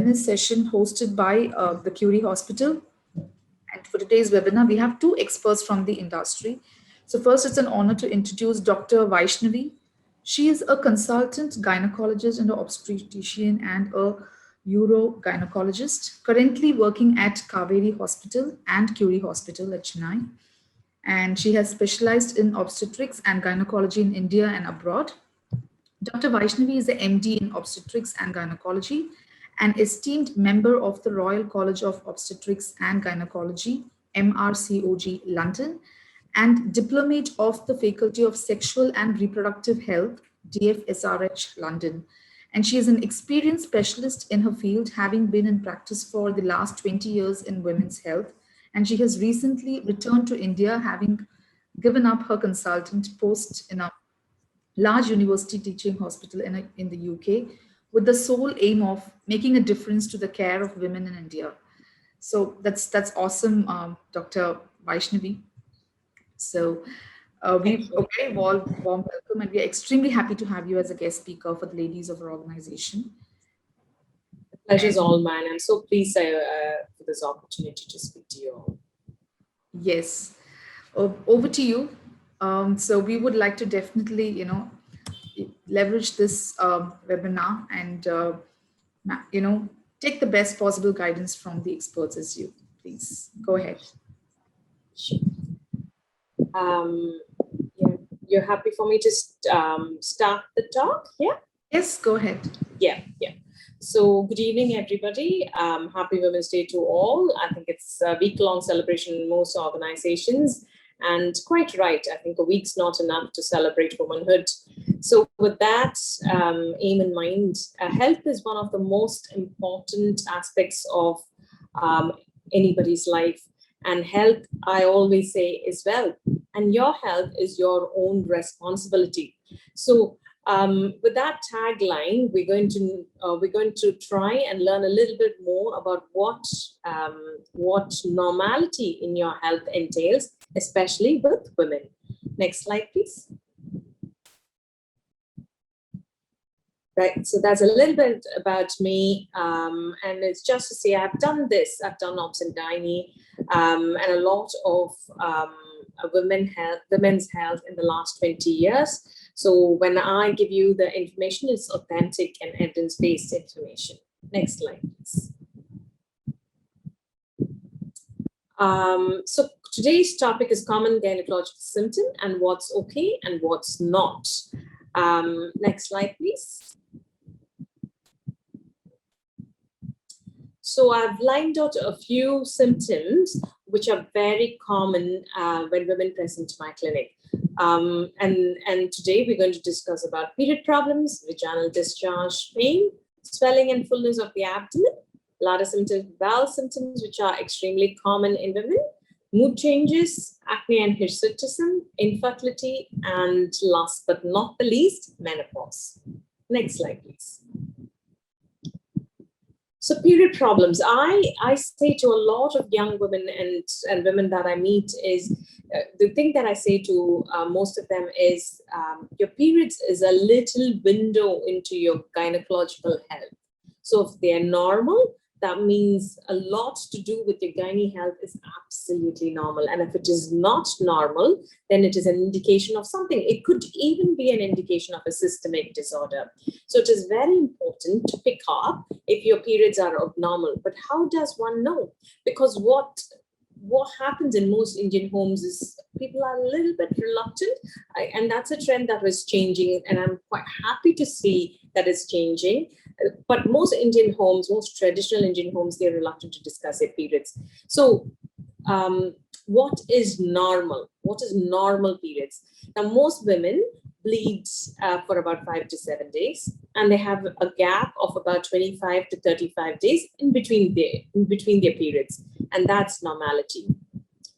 wellness session hosted by the CURI Hospital. And for today's webinar, we have two experts from the industry. So first, it's an honor to introduce Dr. Vaishnavi. She is a consultant gynecologist and an obstetrician and a Uro Gynaecologist, currently working at Kaveri Hospital and CURI Hospital at Chennai. And she has specialized in obstetrics and gynecology in India and abroad. Dr. Vaishnavi is a MD in obstetrics and gynecology, an esteemed member of the Royal College of Obstetrics and Gynecology, MRCOG, London, and diplomate of the Faculty of Sexual and Reproductive Health, DFSRH, London. And she is an experienced specialist in her field, having been in practice for the last 20 years in women's health. And she has recently returned to India, having given up her consultant post in a large university teaching hospital in the UK, with the sole aim of making a difference to the care of women in India. So that's awesome, Dr. Vaishnavi. So we a very warm welcome, and we are extremely happy to have you as a guest speaker for the ladies of our organization. The pleasure is all mine. I'm so pleased for this opportunity to speak to you all. Yes, over to you. So we would like to definitely, leverage this webinar and, take the best possible guidance from the experts as you. Please go ahead. Sure. Yeah, you're happy for me to start the talk? Yeah. Yes, go ahead. Yeah. So good evening, everybody. Happy Women's Day to all. I think it's a week-long celebration in most organizations. And quite right, I think a week's not enough to celebrate womanhood. So with that aim in mind, health is one of the most important aspects of anybody's life. And health, I always say, is wealth. And your health is your own responsibility. So with that tagline, we're going to try and learn a little bit more about what normality in your health entails, especially with women. Next slide, please. Right, so that's a little bit about me, and it's just to say I've done this. I've done obs and gynae, and a lot of women's health in the last 20 years. So when I give you the information, it's authentic and evidence-based information. Next slide, please. So today's topic is common gynecological symptom and what's okay and what's not. Next slide, please. So I've lined out a few symptoms which are very common when women present to my clinic. And today we're going to discuss about period problems, vaginal discharge, pain, swelling and fullness of the abdomen, bladder symptoms, bowel symptoms, which are extremely common in women, mood changes, acne and hirsutism, infertility, and last but not the least, menopause. Next slide, please. So period problems, I say to a lot of young women and women that I meet is, the thing that I say to most of them is, your periods is a little window into your gynecological health. So if they're normal, that means a lot to do with your gynae health is absolutely normal. And if it is not normal, then it is an indication of something. It could even be an indication of a systemic disorder. So it is very important to pick up if your periods are abnormal. But how does one know? Because what happens in most Indian homes is people are a little bit reluctant, and that's a trend that was changing, and I'm quite happy to see that it's changing. But most Indian homes, most traditional Indian homes, they're reluctant to discuss their periods. So what is normal? What is normal periods? Now, most women bleed for about 5 to 7 days, and they have a gap of about 25 to 35 days in between their periods, and that's normality.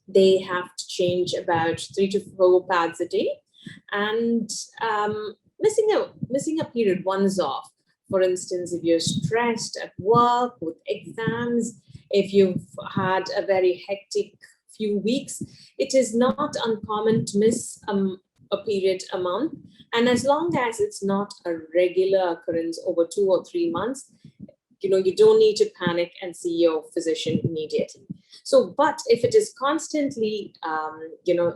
They have to change about 3 to 4 pads a day, and missing a period once off. For instance, if you're stressed at work with exams, if you've had a very hectic few weeks, it is not uncommon to miss a period a month. And as long as it's not a regular occurrence over 2 or 3 months, you don't need to panic and see your physician immediately. So, but if it is constantly,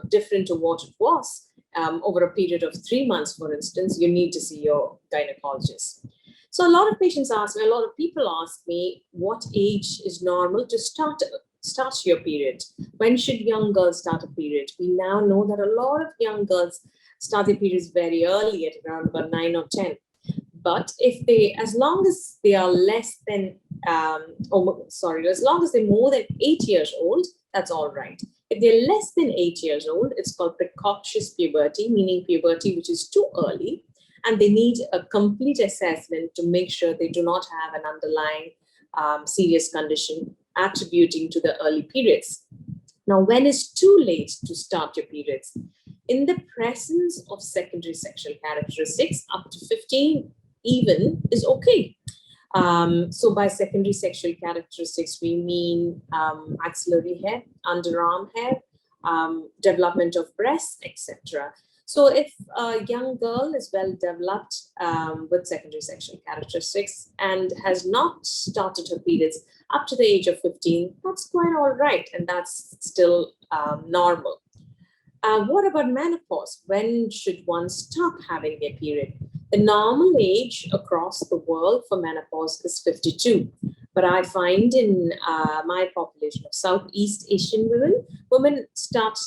different to what it was over a period of 3 months, for instance, you need to see your gynecologist. So a lot of patients ask me, a lot of people ask me, what age is normal to start your period? When should young girls start a period? We now know that a lot of young girls start their periods very early, at around about 9 or 10. But as long as they are as long as they're more than 8 years old, that's all right. If they're less than 8 years old, it's called precocious puberty, meaning puberty which is too early, and they need a complete assessment to make sure they do not have an underlying serious condition attributing to the early periods. Now, when is too late to start your periods? In the presence of secondary sexual characteristics, up to 15 even is okay. So by secondary sexual characteristics, we mean axillary hair, underarm hair, development of breasts, etc. So if a young girl is well developed with secondary sexual characteristics and has not started her periods up to the age of 15, that's quite all right, and that's still normal. What about menopause? When should one stop having their period? The normal age across the world for menopause is 52. But I find in my population of Southeast Asian women start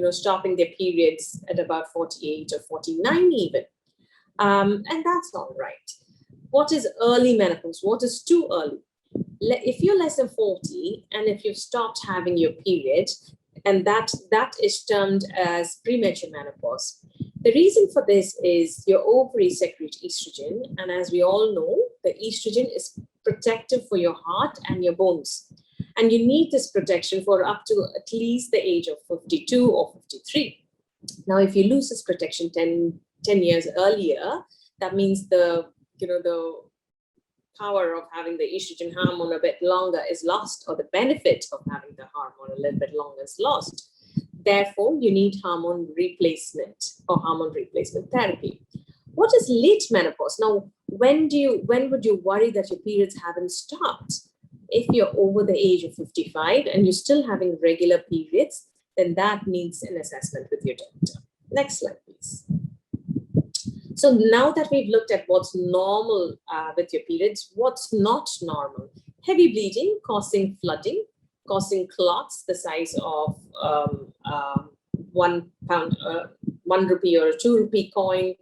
stopping their periods at about 48 or 49 even. And that's all right. What is early menopause? What is too early? If you're less than 40 and if you've stopped having your period, and that is termed as premature menopause. The reason for this is your ovaries secrete estrogen, and as we all know, the estrogen is protective for your heart and your bones. And you need this protection for up to at least the age of 52 or 53. Now, if you lose this protection 10 years earlier, that means the power of having the estrogen hormone a bit longer is lost, or the benefit of having the hormone a little bit longer is lost. Therefore, you need hormone replacement or hormone replacement therapy. What is late menopause? Now, when would you worry that your periods haven't stopped? If you're over the age of 55 and you're still having regular periods, then that needs an assessment with your doctor. Next slide, please. So now that we've looked at what's normal with your periods, what's not normal? Heavy bleeding causing flooding, causing clots the size of 1 pound, 1 rupee or a 2 rupee coin,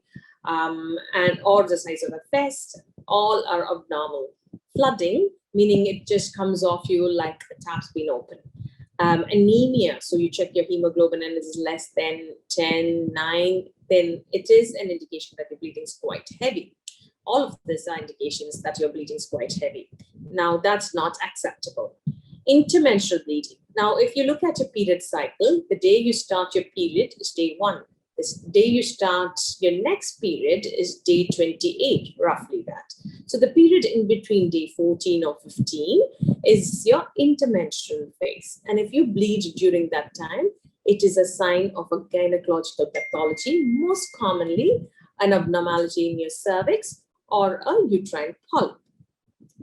or the size of a fist, all are abnormal. Flooding, meaning it just comes off you like a tap's been open. Anemia, so you check your hemoglobin and it is less than 10, 9, then it is an indication that your bleeding is quite heavy. All of these are indications that your bleeding is quite heavy. Now, that's not acceptable. Intermenstrual bleeding. Now, if you look at your period cycle, the day you start your period is day 1. The day you start your next period is day 28, roughly that. So the period in between day 14 or 15 is your intermenstrual phase. And if you bleed during that time, it is a sign of a gynecological pathology, most commonly an abnormality in your cervix or a uterine polyp.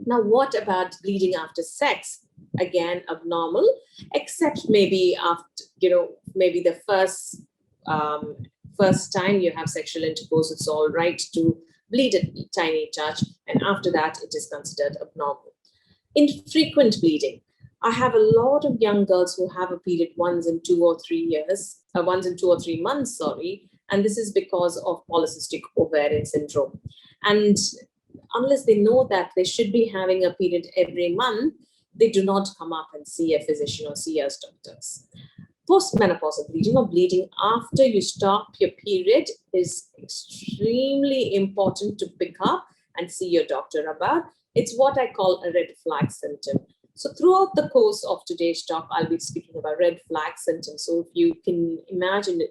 Now, what about bleeding after sex? Again, abnormal, except maybe after, maybe the first time you have sexual intercourse, it's all right to bleed a tiny touch, and after that, it is considered abnormal. Infrequent bleeding. I have a lot of young girls who have a period once in 2 or 3 months, and this is because of polycystic ovarian syndrome. And unless they know that they should be having a period every month, they do not come up and see a physician or see us doctors. Postmenopausal bleeding or bleeding after you stop your period is extremely important to pick up and see your doctor about. It's what I call a red flag symptom. So throughout the course of today's talk, I'll be speaking about red flag symptoms. So if you can imagine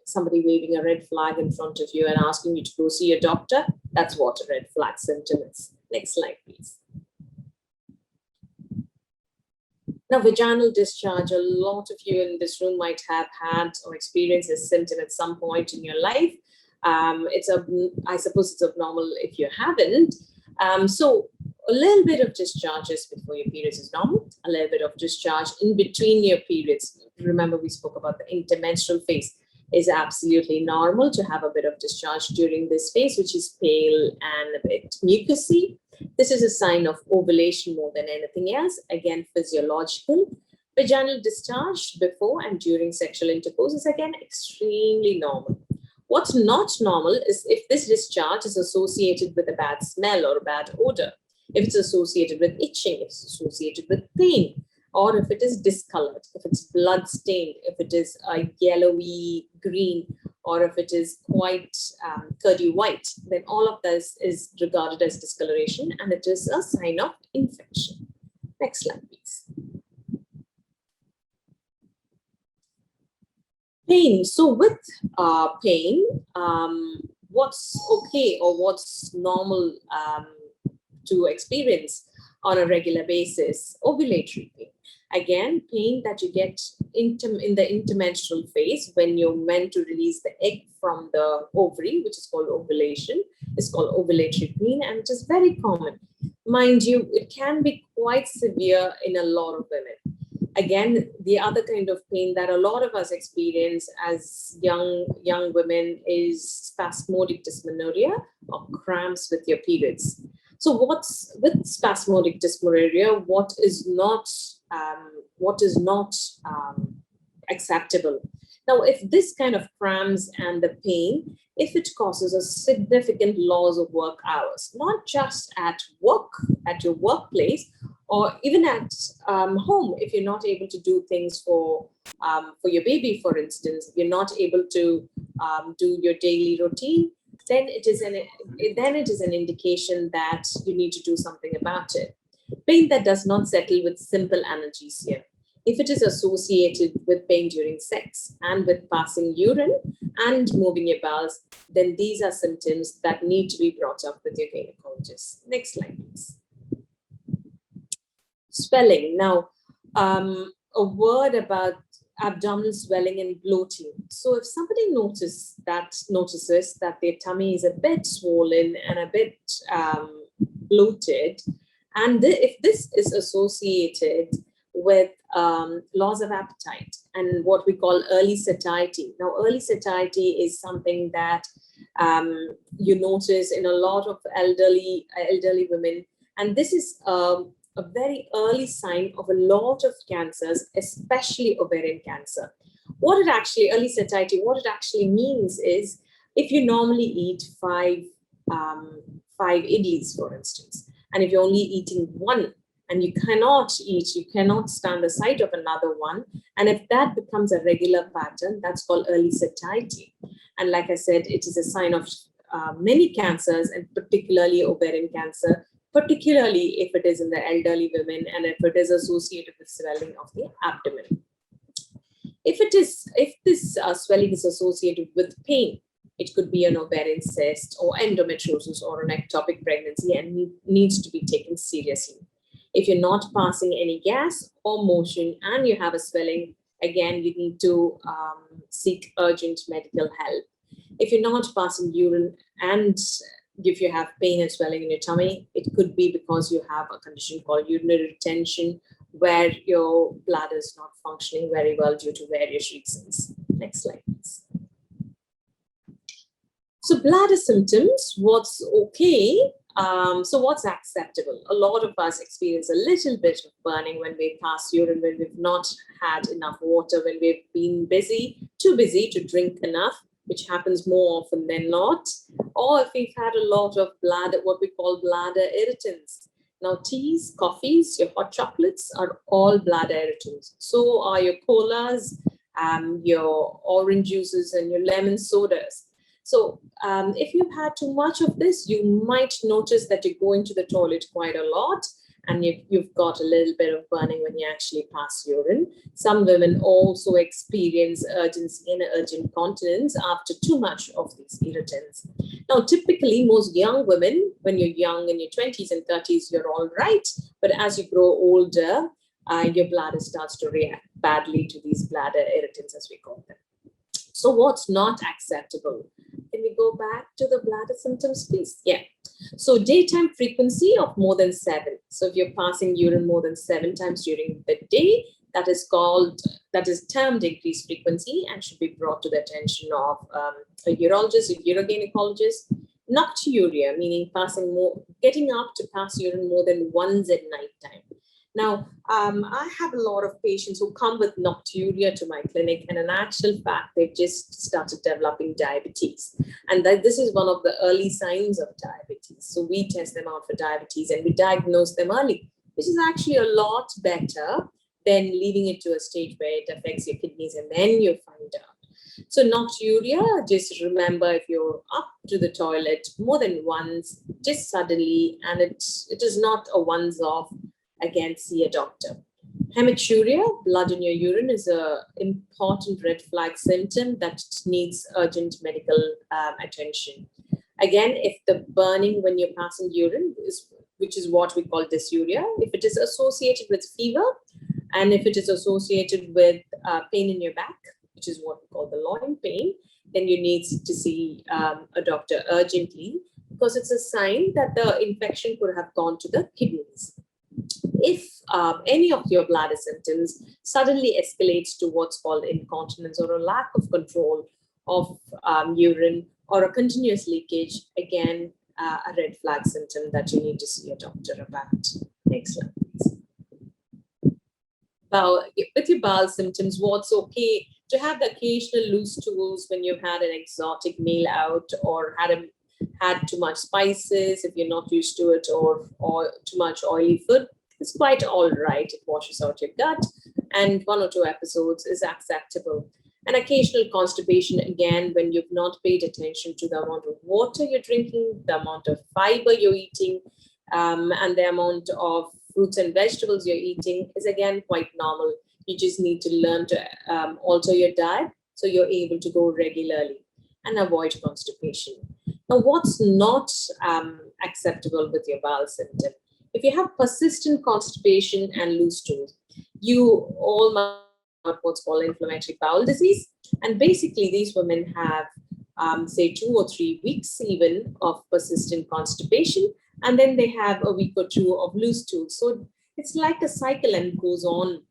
somebody waving a red flag in front of you and asking you to go see your doctor, that's what a red flag symptom is. Next slide, please. Now, vaginal discharge, a lot of you in this room might have had or experienced this symptom at some point in your life. I suppose it's abnormal if you haven't. So A little bit of discharge just before your periods is normal. A little bit of discharge in between your periods. Remember, we spoke about the intermenstrual phase. Is absolutely normal to have a bit of discharge during this phase, which is pale and a bit mucousy. This is a sign of ovulation more than anything else. Again, physiological. Vaginal discharge before and during sexual intercourse is again extremely normal. What's not normal is if this discharge is associated with a bad smell or a bad odor, if it's associated with itching, if it's associated with pain, or if it is discolored, if it's blood stained, if it is a yellowy green, or if it is quite curdy white, then all of this is regarded as discoloration and it is a sign of infection. Next slide, please. Pain. So with pain, what's okay or what's normal to experience on a regular basis? Ovulatory pain. Again, pain that you get in the intermenstrual phase when you're meant to release the egg from the ovary, which is called ovulation, is called ovulatory pain, and it is very common. Mind you, it can be quite severe in a lot of women. Again, the other kind of pain that a lot of us experience as young women is spasmodic dysmenorrhea or cramps with your periods. So what's with spasmodic dysmenorrhea? What is not acceptable? Now, if this kind of cramps and the pain, if it causes a significant loss of work hours, not just at work, at your workplace, or even at home, if you're not able to do things for your baby, for instance, if you're not able to do your daily routine, then it is an indication that you need to do something about it. Pain that does not settle with simple analgesia. If it is associated with pain during sex and with passing urine and moving your bowels, then these are symptoms that need to be brought up with your gynecologist. Next slide, please. Swelling. Now, a word about abdominal swelling and bloating. So if somebody notices that their tummy is a bit swollen and a bit bloated, and if this is associated with loss of appetite and what we call early satiety. Now, early satiety is something that you notice in a lot of elderly women, and this is a very early sign of a lot of cancers, especially ovarian cancer. Early satiety, what it actually means is if you normally eat five idlis, for instance, and if you're only eating one, and you cannot stand the sight of another one, and if that becomes a regular pattern, that's called early satiety. And like I said, it is a sign of many cancers, and particularly ovarian cancer, particularly if it is in the elderly women and if it is associated with swelling of the abdomen. If this swelling is associated with pain, it could be an ovarian cyst or endometriosis or an ectopic pregnancy and needs to be taken seriously. If you're not passing any gas or motion and you have a swelling, again, you need to seek urgent medical help. If you're not passing urine and if you have pain and swelling in your tummy, it could be because you have a condition called urinary retention, where your bladder is not functioning very well due to various reasons. Next slide, please. So bladder symptoms, what's okay? So what's acceptable? A lot of us experience a little bit of burning when we pass urine, when we've not had enough water, when we've been too busy to drink enough, which happens more often than not, or if we've had a lot of what we call bladder irritants. Now, teas, coffees, your hot chocolates are all bladder irritants. So are your colas, your orange juices, and your lemon sodas. So if you've had too much of this, you might notice that you're going to the toilet quite a lot, and you've got a little bit of burning when you actually pass urine. Some women also experience urgency and urgent continence after too much of these irritants. Now, typically, most young women, when you're young in your 20s and 30s, you're all right. But as you grow older, your bladder starts to react badly to these bladder irritants, as we call them. So what's not acceptable? Can we go back to the bladder symptoms, please? Yeah. So daytime frequency of more than 7. So if you're passing urine more than 7 times during the day, that is termed increased frequency and should be brought to the attention of a urologist, a Uro Gynaecologist. Nocturia, meaning getting up to pass urine more than once at night time. Now, I have a lot of patients who come with nocturia to my clinic, and in actual fact, they've just started developing diabetes. And this is one of the early signs of diabetes. So we test them out for diabetes and we diagnose them early, which is actually a lot better than leaving it to a stage where it affects your kidneys and then you find out. So nocturia, just remember, if you're up to the toilet more than once, just suddenly, and it is not a once-off, again, see a doctor. Hematuria, blood in your urine, is an important red flag symptom that needs urgent medical attention. Again, if the burning when you're passing urine which is what we call dysuria, if it is associated with fever, and if it is associated with pain in your back, which is what we call the loin pain, then you need to see a doctor urgently, because it's a sign that the infection could have gone to the kidneys. If any of your bladder symptoms suddenly escalates to what's called incontinence or a lack of control of urine or a continuous leakage, again, a red flag symptom that you need to see a doctor about. Next slide, please. With your bowel symptoms, what's okay to have the occasional loose stools when you've had an exotic meal out or had too much spices, if you're not used to it, or too much oily food. It's quite all right. It washes out your gut, and 1 or 2 episodes is acceptable. And occasional constipation, again, when you've not paid attention to the amount of water you're drinking, the amount of fiber you're eating, and the amount of fruits and vegetables you're eating, is again quite normal. You just need to learn to alter your diet so you're able to go regularly and avoid constipation. Now, what's not acceptable with your bowel symptom? If you have persistent constipation and loose stools, you all might know what's called inflammatory bowel disease. And basically, these women have, say, 2 or 3 weeks even of persistent constipation, and then they have a week or 2 of loose stools. So it's like a cycle and goes on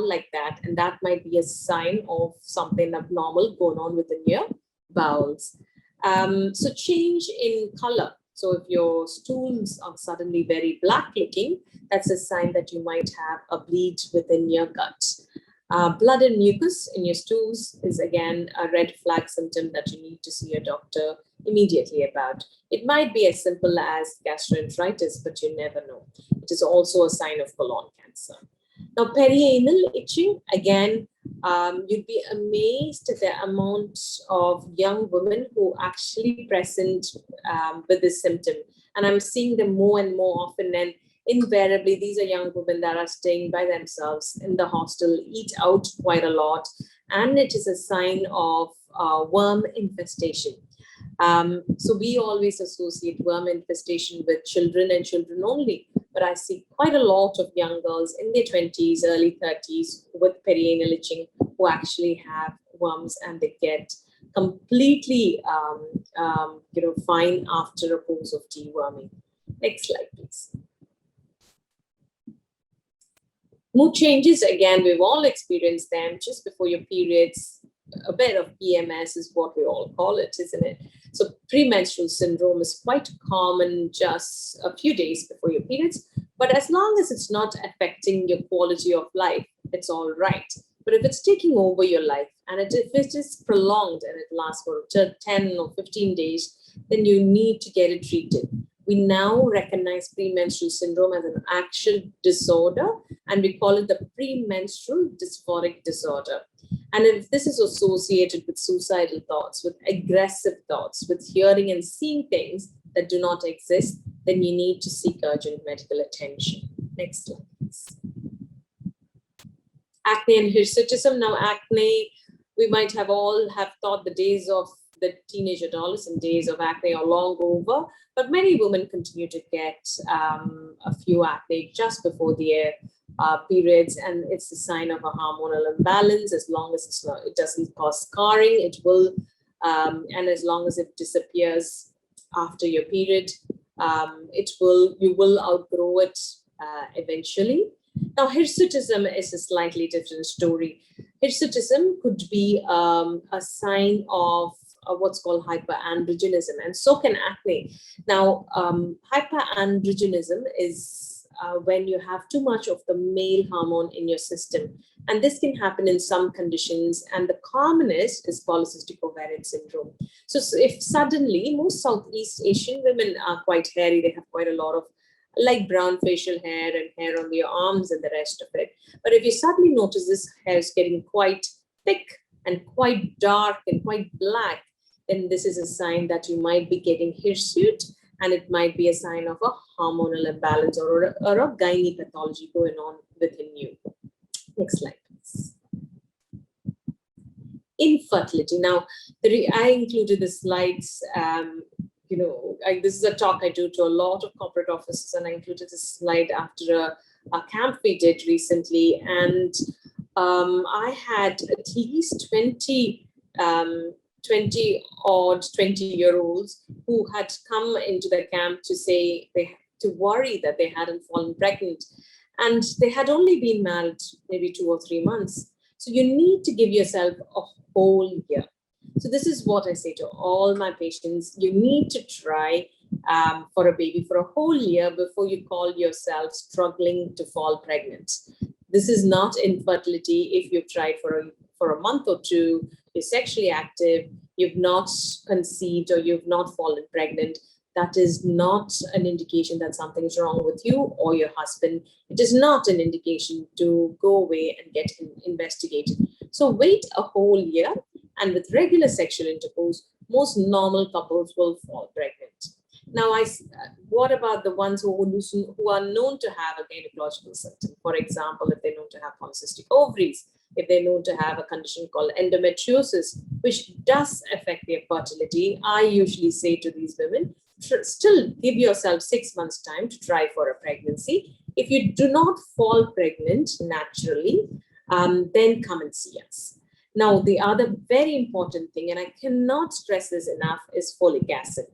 like that. And that might be a sign of something abnormal going on within your bowels. So change in color. So if your stools are suddenly very black looking, that's a sign that you might have a bleed within your gut. Blood and mucus in your stools is again a red flag symptom that you need to see a doctor immediately about. It might be as simple as gastroenteritis, but you never know. It is also a sign of colon cancer. Now, perianal itching, again, you'd be amazed at the amount of young women who actually present with this symptom. And I'm seeing them more and more often. And invariably, these are young women that are staying by themselves in the hostel, eat out quite a lot. And it is a sign of worm infestation. So we always associate worm infestation with children and children only. But I see quite a lot of young girls in their 20s, early 30s with perianal itching who actually have worms, and they get completely fine after a course of deworming. Next slide, please. Mood changes, again, we've all experienced them just before your periods. A bit of PMS is what we all call it, isn't it? So premenstrual syndrome is quite common just a few days before your periods, but as long as it's not affecting your quality of life, it's all right. But if it's taking over your life, and if it is prolonged and it lasts for 10 or 15 days, then you need to get it treated. We now recognize premenstrual syndrome as an actual disorder, and we call it the premenstrual dysphoric disorder. And if this is associated with suicidal thoughts, with aggressive thoughts, with hearing and seeing things that do not exist, then you need to seek urgent medical attention. Next slide, please. Acne and hirsutism. Now, acne, we might have all thought the days of the teenage adolescent days of acne are long over, but many women continue to get a few acne just before their periods, and it's a sign of a hormonal imbalance. As long as it doesn't cause scarring, it will, and as long as it disappears after your period. You will outgrow it eventually. Now, hirsutism is a slightly different story. Hirsutism could be a sign of what's called hyperandrogenism, and so can acne. Now, hyperandrogenism is when you have too much of the male hormone in your system. And this can happen in some conditions. And the commonest is polycystic ovarian syndrome. So if suddenly, most Southeast Asian women are quite hairy, they have quite a lot of light brown facial hair and hair on their arms and the rest of it. But if you suddenly notice this hair is getting quite thick and quite dark and quite black, then this is a sign that you might be getting hirsute, and it might be a sign of a hormonal imbalance or a gynae pathology going on within you. Next slide, please. Infertility. Now, I included the slides. This is a talk I do to a lot of corporate offices, and I included this slide after a camp we did recently. And I had at least 20-year-olds who had come into the camp to say to worry that they hadn't fallen pregnant, and they had only been married maybe 2 or 3 months. So you need to give yourself a whole year. So this is what I say to all my patients. You need to try for a baby for a whole year before you call yourself struggling to fall pregnant. This is not infertility if you've tried for a month or two, you're sexually active, you've not conceived or you've not fallen pregnant. That is not an indication that something is wrong with you or your husband. It is not an indication to go away and get investigated. So wait a whole year, and with regular sexual intercourse, most normal couples will fall pregnant. Now, what about the ones who are known to have a gynecological symptom? For example, if they're known to have polycystic ovaries, if they're known to have a condition called endometriosis, which does affect their fertility, I usually say to these women, still give yourself 6 months time to try for a pregnancy. If you do not fall pregnant naturally, then come and see us. Now, the other very important thing, and I cannot stress this enough, is folic acid.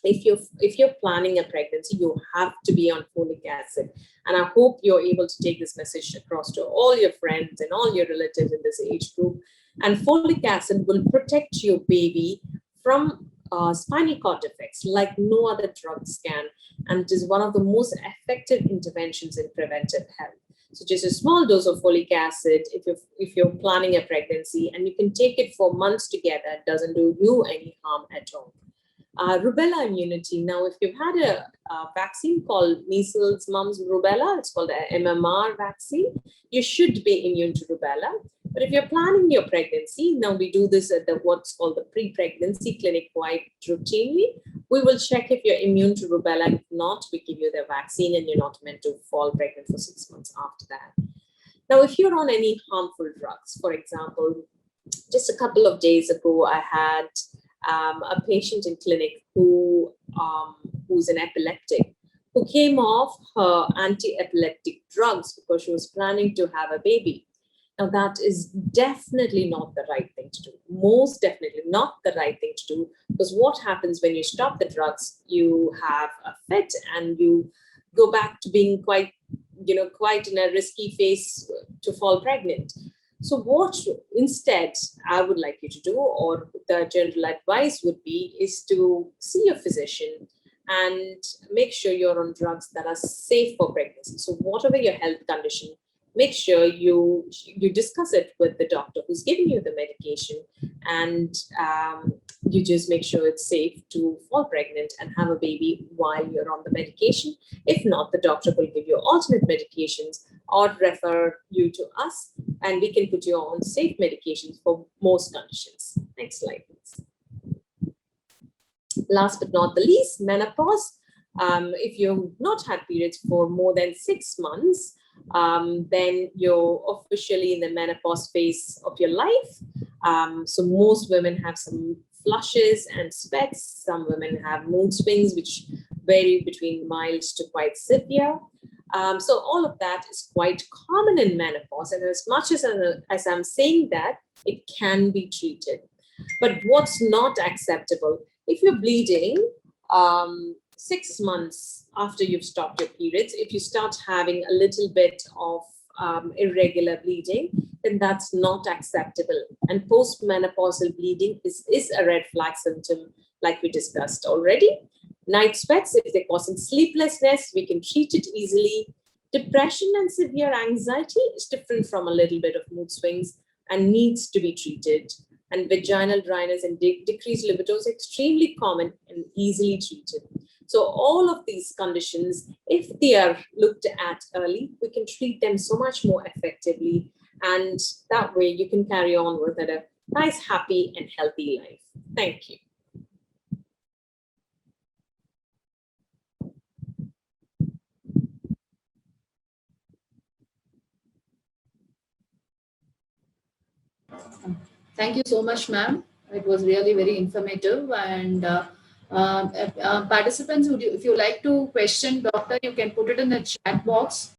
If you're planning a pregnancy, you have to be on folic acid. And I hope you're able to take this message across to all your friends and all your relatives in this age group. And folic acid will protect your baby from spinal cord defects like no other drugs can. And it is one of the most effective interventions in preventive health. So just a small dose of folic acid if you're planning a pregnancy, and you can take it for months together. It doesn't do you any harm at all. Rubella immunity. Now, if you've had a vaccine called measles, mumps, rubella, it's called an MMR vaccine, you should be immune to rubella. But if you're planning your pregnancy, now we do this at what's called the pre-pregnancy clinic quite routinely. We will check if you're immune to rubella. If not, we give you the vaccine and you're not meant to fall pregnant for 6 months after that. Now, if you're on any harmful drugs, for example, just a couple of days ago, I had a patient in clinic who's an epileptic, who came off her anti-epileptic drugs because she was planning to have a baby. Now, that is definitely not the right thing to do. Most definitely not the right thing to do, because what happens when you stop the drugs, you have a fit and you go back to being quite in a risky phase to fall pregnant. So what instead I would like you to do, or the general advice would be, is to see your physician and make sure you're on drugs that are safe for pregnancy. So whatever your health condition, make sure you discuss it with the doctor who's giving you the medication, and you just make sure it's safe to fall pregnant and have a baby while you're on the medication. If not, the doctor will give you alternate medications or refer you to us, and we can put you on safe medications for most conditions. Next slide, please. Last but not the least, menopause. If you've not had periods for more than 6 months, then you're officially in the menopause phase of your life. So most women have some flushes and sweats. Some women have mood swings, which vary between mild to quite severe. So all of that is quite common in menopause. And as much as I'm saying that, it can be treated. But what's not acceptable, if you're bleeding 6 months after you've stopped your periods, if you start having a little bit of irregular bleeding, then that's not acceptable. And postmenopausal bleeding is a red flag symptom, like we discussed already. Night sweats, if they're causing sleeplessness, we can treat it easily. Depression and severe anxiety is different from a little bit of mood swings and needs to be treated. And vaginal dryness and decreased libido is extremely common and easily treated. So all of these conditions, if they are looked at early, we can treat them so much more effectively. And that way you can carry on with a nice, happy, and healthy life. Thank you. Thank you so much, ma'am. It was really very informative. And participants, if you like to question doctor, you can put it in the chat box.